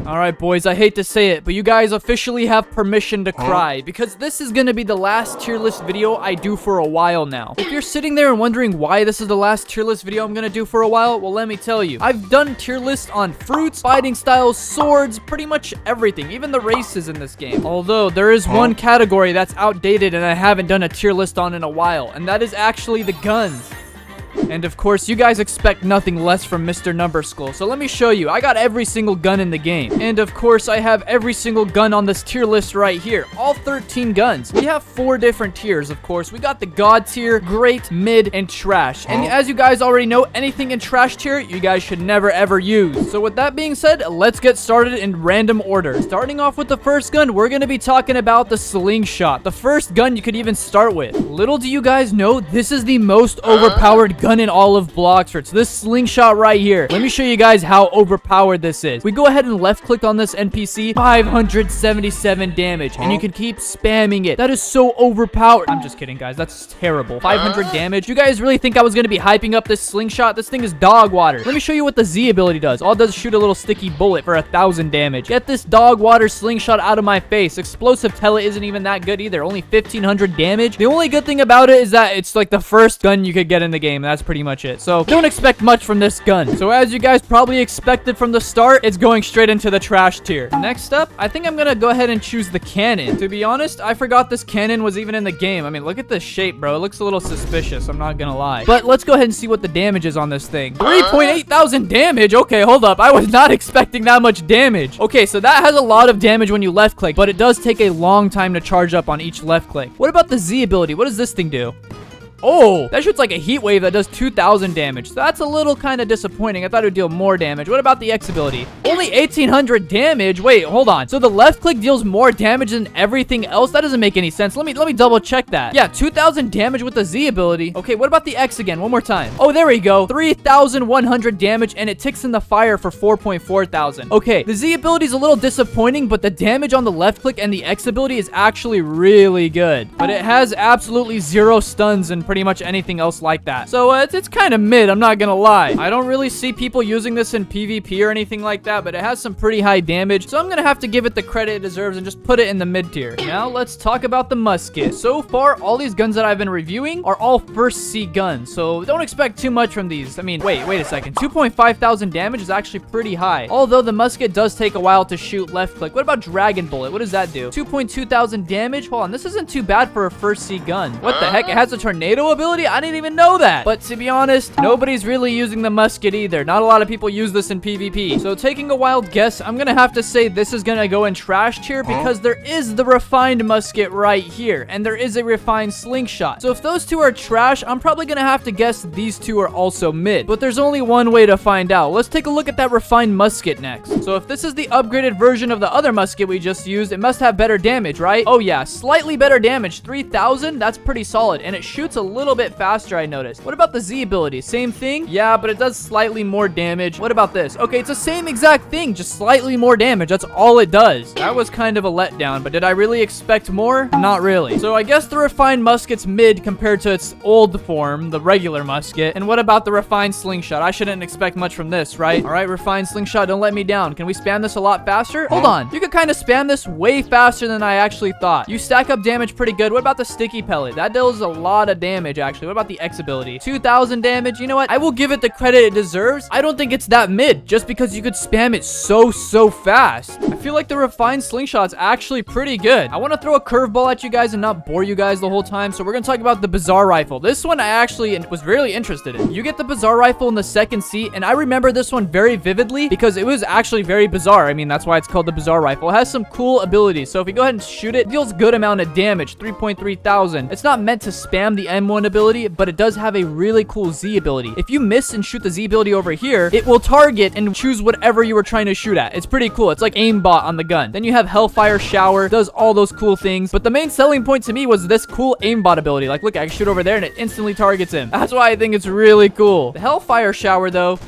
Alright, boys, I hate to say it, but you guys officially have permission to cry, because this is gonna be the last tier list video I do for a while now. If you're sitting there and wondering why this is the last tier list video I'm gonna do for a while, well, let me tell you. I've done tier lists on fruits, fighting styles, swords, pretty much everything, even the races in this game. Although, there is one category that's outdated and I haven't done a tier list on in a while, and that is actually the guns. And of course, you guys expect nothing less from Mr. Numberskull. So let me show you. I got every single gun in the game. And of course, I have every single gun on this tier list right here. All 13 guns. We have 4 different tiers, of course. We got the God tier, Great, Mid, and Trash. And as you guys already know, anything in Trash tier, you guys should never ever use. So with that being said, let's get started in random order. Starting off with the first gun, we're going to be talking about the slingshot. The first gun you could even start with. Little do you guys know, this is the most overpowered gun in all of BloxFruits. This slingshot right here. Let me show you guys how overpowered this is. We go ahead and left click on this NPC. 577 damage. And you can keep spamming it. That is so overpowered. I'm just kidding, guys. That's terrible. 500 damage. You guys really think I was going to be hyping up this slingshot? This thing is dog water. Let me show you what the Z ability does. All it does is shoot a little sticky bullet for 1,000 damage. Get this dog water slingshot out of my face. Explosive Tele isn't even that good either. Only 1,500 damage. The only good thing about it is that it's like the first gun you could get in the game. That's pretty much it. So don't expect much from this gun. So as you guys probably expected from the start, it's going straight into the trash tier. Next up, I think I'm gonna go ahead and choose the cannon. To be honest, I forgot this cannon was even in the game. I mean, look at the shape, bro. It looks a little suspicious. I'm not gonna lie. But let's go ahead and see what the damage is on this thing. 3.8 thousand damage. Okay, hold up. I was not expecting that much damage. Okay, so that has a lot of damage when you left click, but it does take a long time to charge up on each left click. What about the Z ability? What does this thing do? Oh, that shoots like a heat wave that does 2,000 damage. So that's a little kind of disappointing. I thought it would deal more damage. What about the X ability? Only 1,800 damage. Wait, hold on. So the left click deals more damage than everything else? That doesn't make any sense. Let me double check that. Yeah, 2,000 damage with the Z ability. Okay, what about the X again? One more time. Oh, there we go. 3,100 damage, and it ticks in the fire for 4.4 thousand. Okay, the Z ability is a little disappointing, but the damage on the left click and the X ability is actually really good. But it has absolutely 0 stuns and pretty much anything else like that. So it's kind of mid, I'm not gonna lie. I don't really see people using this in PvP or anything like that, but it has some pretty high damage, so I'm gonna have to give it the credit it deserves and just put it in the mid tier. Now let's talk about the musket. So far, all these guns that I've been reviewing are all first C guns, so don't expect too much from these. I mean, wait a second. 2.5 thousand damage is actually pretty high, although the musket does take a while to shoot left click. What about Dragon Bullet? What does that do? 2.2 thousand damage? Hold on, this isn't too bad for a first C gun. What the heck? It has a tornado ability? I didn't even know that. But to be honest, nobody's really using the musket either. Not a lot of people use this in PvP. So taking a wild guess, I'm gonna have to say this is gonna go in trash tier because there is the refined musket right here, and there is a refined slingshot. So if those two are trash, I'm probably gonna have to guess these two are also mid. But there's only one way to find out. Let's take a look at that refined musket next. So if this is the upgraded version of the other musket we just used, it must have better damage, right? Oh yeah, slightly better damage. 3,000? That's pretty solid, and it shoots a little bit faster, I noticed. What about the Z ability? Same thing? Yeah, but it does slightly more damage. What about this? Okay, it's the same exact thing, just slightly more damage. That's all it does. That was kind of a letdown, but did I really expect more? Not really. So I guess the refined musket's mid compared to its old form, the regular musket. And what about the refined slingshot? I shouldn't expect much from this, right? All right, refined slingshot, don't let me down. Can we spam this a lot faster? Hold on. You could kind of spam this way faster than I actually thought. You stack up damage pretty good. What about the sticky pellet? That deals a lot of damage, actually. What about the X ability? 2,000 damage. You know what? I will give it the credit it deserves. I don't think it's that mid, just because you could spam it so fast. I feel like the refined slingshot's actually pretty good. I want to throw a curveball at you guys and not bore you guys the whole time, so we're going to talk about the Bazaar Rifle. This one I actually was really interested in. You get the Bazaar Rifle in the second seat, and I remember this one very vividly because it was actually very bizarre. I mean, that's why it's called the Bazaar Rifle. It has some cool abilities, so if you go ahead and shoot it, it deals good amount of damage, 3.3 thousand. It's not meant to spam the M1 ability, but it does have a really cool Z ability. If you miss and shoot the Z ability over here, it will target and choose whatever you were trying to shoot at. It's pretty cool. It's like aimbot on the gun. Then you have Hellfire Shower, does all those cool things. But the main selling point to me was this cool aimbot ability. Like, look, I can shoot over there and it instantly targets him. That's why I think it's really cool. The Hellfire Shower, though,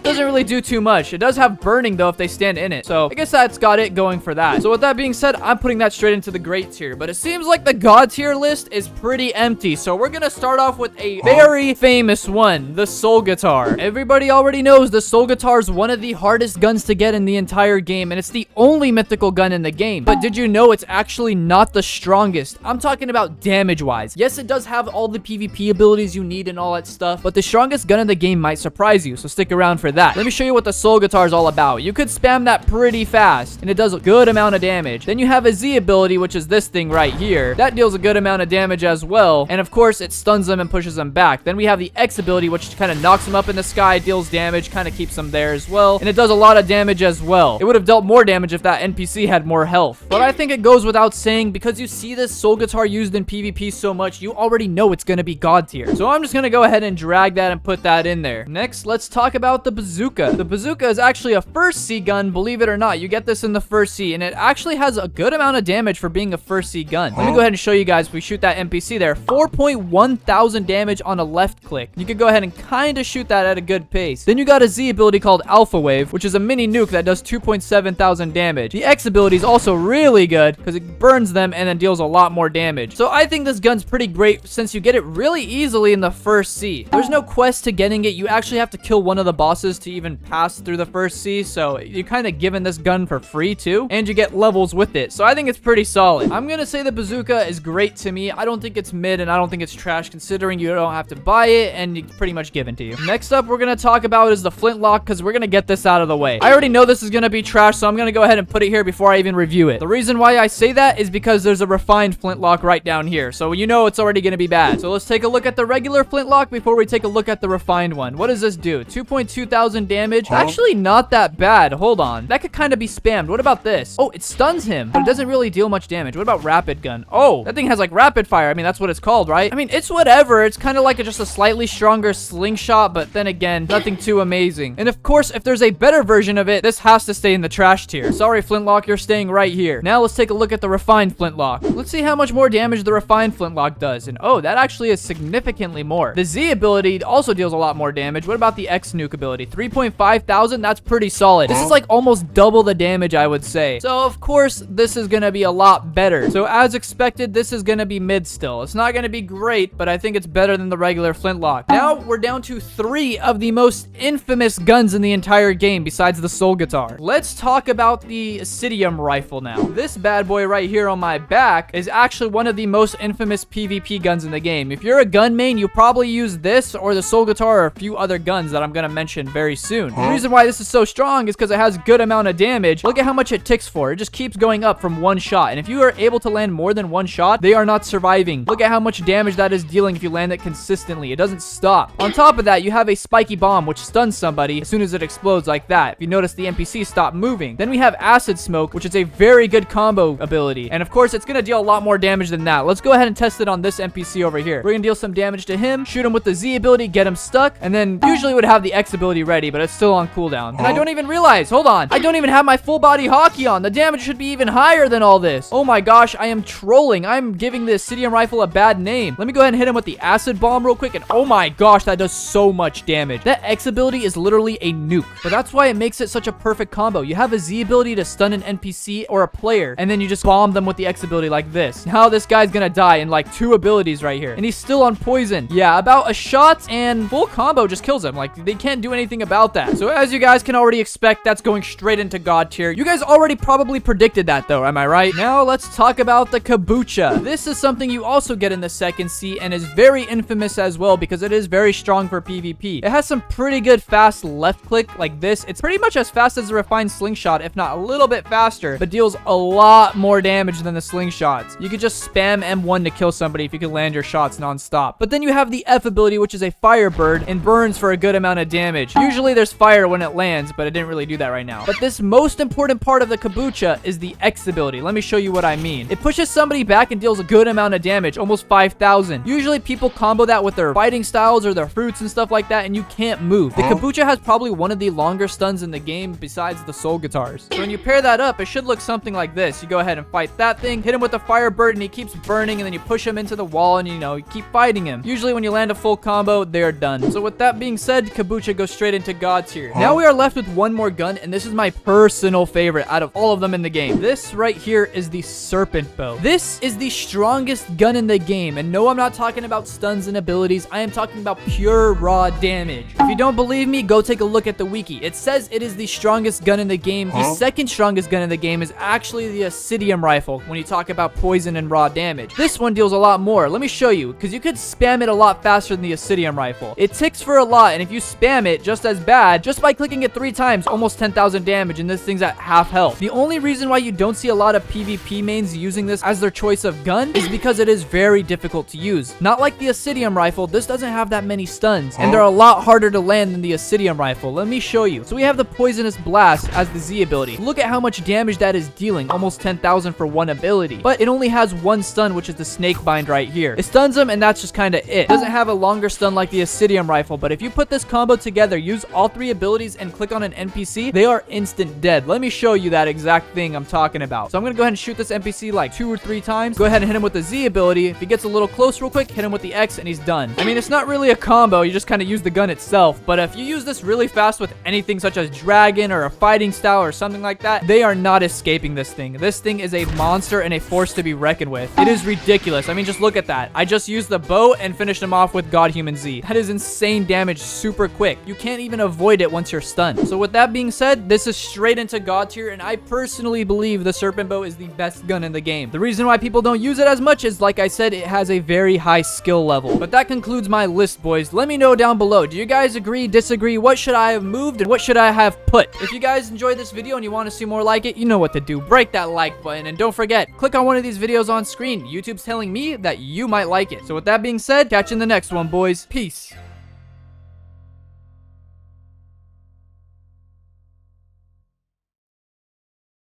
Doesn't really do too much. It does have burning though if they stand in it. So I guess that's got it going for that. So with that being said, I'm putting that straight into the great tier. But it seems like the god tier list is pretty empty. So we're gonna start off with a very famous one, the soul guitar. Everybody already knows the soul guitar is one of the hardest guns to get in the entire game, and it's the only mythical gun in the game. But did you know it's actually not the strongest? I'm talking about damage wise. Yes, it does have all the PvP abilities you need and all that stuff, but the strongest gun in the game might surprise you, so stick around for that. Let me show you what the soul guitar is all about. You could spam that pretty fast, and it does a good amount of damage. Then you have a Z ability, which is this thing right here. That deals a good amount of damage as well, and of course, it stuns them and pushes them back. Then we have the X ability, which kind of knocks them up in the sky, deals damage, kind of keeps them there as well, and it does a lot of damage as well. It would have dealt more damage if that NPC had more health. But I think it goes without saying, because you see this soul guitar used in PvP so much, you already know it's going to be god tier. So I'm just going to go ahead and drag that and put that in there. Next, let's talk about the bazooka. The bazooka is actually a first C gun, believe it or not. You get this in the first C, and it actually has a good amount of damage for being a first C gun. Let me go ahead and show you guys. If we shoot that NPC there, 4.1 thousand damage on a left click. You could go ahead and kind of shoot that at a good pace. Then you got a Z ability called Alpha Wave, which is a mini nuke that does 2.7 thousand damage. The X ability is also really good because it burns them and then deals a lot more damage. So I think this gun's pretty great since you get it really easily in the first C. There's no quest to getting it. You actually have to kill one of the bosses to even pass through the first C, so you're kind of given this gun for free too, and you get levels with it. So I think it's pretty solid. I'm gonna say the bazooka is great to me. I don't think it's mid, and I don't think it's trash considering you don't have to buy it and it's pretty much given to you. Next up, we're gonna talk about is the flintlock, because we're gonna get this out of the way. I already know this is gonna be trash, so I'm gonna go ahead and put it here before I even review it. The reason why I say that is because there's a refined flintlock right down here, so you know it's already gonna be bad. So let's take a look at the regular flintlock before we take a look at the refined one. What does this do? 2.2 thousand damage. Actually not that bad. Hold on, that could kind of be spammed. What about this? Oh, it stuns him, but it doesn't really deal much damage. What about rapid gun? Oh, that thing has like rapid fire. I mean, that's what it's called, right? I mean, it's whatever. It's kind of like just a slightly stronger slingshot, but then again, nothing too amazing. And of course, if there's a better version of it, this has to stay in the trash tier. Sorry, flintlock, you're staying right here. Now let's take a look at the refined flintlock. Let's see how much more damage the refined flintlock does. And oh, that actually is significantly more. The Z ability also deals a lot more damage. What about the X nuke ability? 3.5 thousand. That's pretty solid. This is like almost double the damage, I would say. So of course, this is gonna be a lot better. So as expected, this is gonna be mid still. It's not gonna be great, but I think it's better than the regular flintlock. Now we're down to 3 of the most infamous guns in the entire game besides the soul guitar. Let's talk about the Acidium rifle now. This bad boy right here on my back is actually one of the most infamous PvP guns in the game. If you're a gun main, you probably use this or the soul guitar or a few other guns that I'm gonna mention very soon. The reason why this is so strong is because it has a good amount of damage. Look at how much it ticks for. It just keeps going up from one shot, and if you are able to land more than one shot, they are not surviving. Look at how much damage that is dealing if you land it consistently. It doesn't stop. On top of that, you have a spiky bomb which stuns somebody as soon as it explodes like that. If you notice, the NPC stop moving. Then we have acid smoke, which is a very good combo ability, and of course it's gonna deal a lot more damage than that. Let's go ahead and test it on this NPC over here. We're gonna deal some damage to him, shoot him with the Z ability, get him stuck, and then usually would have the X ability ready, but it's still on cooldown. And I don't even realize, hold on, I don't even have my full body hockey on. The damage should be even higher than all this. Oh my gosh, I am trolling. I'm giving the Acidium rifle a bad name. Let me go ahead and hit him with the acid bomb real quick, and oh my gosh, that does so much damage. That X ability is literally a nuke, but that's why it makes it such a perfect combo. You have a Z ability to stun an NPC or a player, and then you just bomb them with the X ability like this. Now this guy's gonna die in like 2 abilities right here, and he's still on poison. Yeah, about a shot and full combo just kills him. Like, they can't do anything about that. So as you guys can already expect, that's going straight into god tier. You guys already probably predicted that though, am I right? Now let's talk about the kabucha. This is something you also get in the second C and is very infamous as well because it is very strong for PvP. It has some pretty good fast left click like this. It's pretty much as fast as a refined slingshot, if not a little bit faster, but deals a lot more damage than the slingshots. You could just spam M1 to kill somebody if you can land your shots non-stop. But then you have the F ability, which is a firebird and burns for a good amount of damage. Usually there's fire when it lands, but it didn't really do that right now. But this most important part of the kabucha is the X ability. Let me show you what I mean. It pushes somebody back and deals a good amount of damage, almost 5,000. Usually people combo that with their fighting styles or their fruits and stuff like that, and you can't move. The kabucha has probably one of the longer stuns in the game besides the soul guitars. So when you pair that up, it should look something like this. You go ahead and fight that thing, hit him with a firebird, and he keeps burning, and then you push him into the wall, and you know, you keep fighting him. Usually when you land a full combo, they're done. So with that being said, kabucha goes straight straight into God tier. Now we are left with one more gun, and this is my personal favorite out of all of them in the game. This right here is the serpent bow. This is the strongest gun in the game, and no, I'm not talking about stuns and abilities. I am talking about pure raw damage. If you don't believe me, go take a look at the wiki. It says it is the strongest gun in the game. The second strongest gun in the game is actually the Acidium rifle when you talk about poison and raw damage. This one deals a lot more. Let me show you, because you could spam it a lot faster than the Acidium rifle. It ticks for a lot, and if you spam it just as bad, just by clicking it 3 times, almost 10,000 damage, and this thing's at half health. The only reason why you don't see a lot of PvP mains using this as their choice of gun is because it is very difficult to use. Not like the Acidium rifle, this doesn't have that many stuns, and they're a lot harder to land than the Acidium rifle. Let me show you. So we have the Poisonous Blast as the Z ability. Look at how much damage that is dealing, almost 10,000 for one ability. But it only has one stun, which is the Snake Bind right here. It stuns them, and that's just kind of it. Doesn't have a longer stun like the Acidium rifle, but if you put this combo together, use all 3 abilities, and click on an NPC, they are instant dead. Let me show you that exact thing I'm talking about. So I'm gonna go ahead and shoot this NPC like 2 or 3 times. Go ahead and hit him with the Z ability. If he gets a little close real quick, hit him with the X, and he's done. I mean, it's not really a combo, you just kind of use the gun itself, but if you use this really fast with anything such as dragon or a fighting style or something like that, they are not escaping this thing. This thing is a monster and a force to be reckoned with. It is ridiculous. I mean, just look at that. I just used the bow and finished him off with God Human Z. That is insane damage super quick. You can't even avoid it once you're stunned. So with that being said, this is straight into God tier, and I personally believe the serpent bow is the best gun in the game. The reason why people don't use it as much is, like I said, it has a very high skill level. But that concludes my list, boys. Let me know down below. Do you guys agree, disagree? What should I have moved and what should I have put? If you guys enjoyed this video and you want to see more like it, you know what to do. Break that like button, and don't forget, click on one of these videos on screen. YouTube's telling me that you might like it. So with that being said, catch you in the next one, boys. Peace.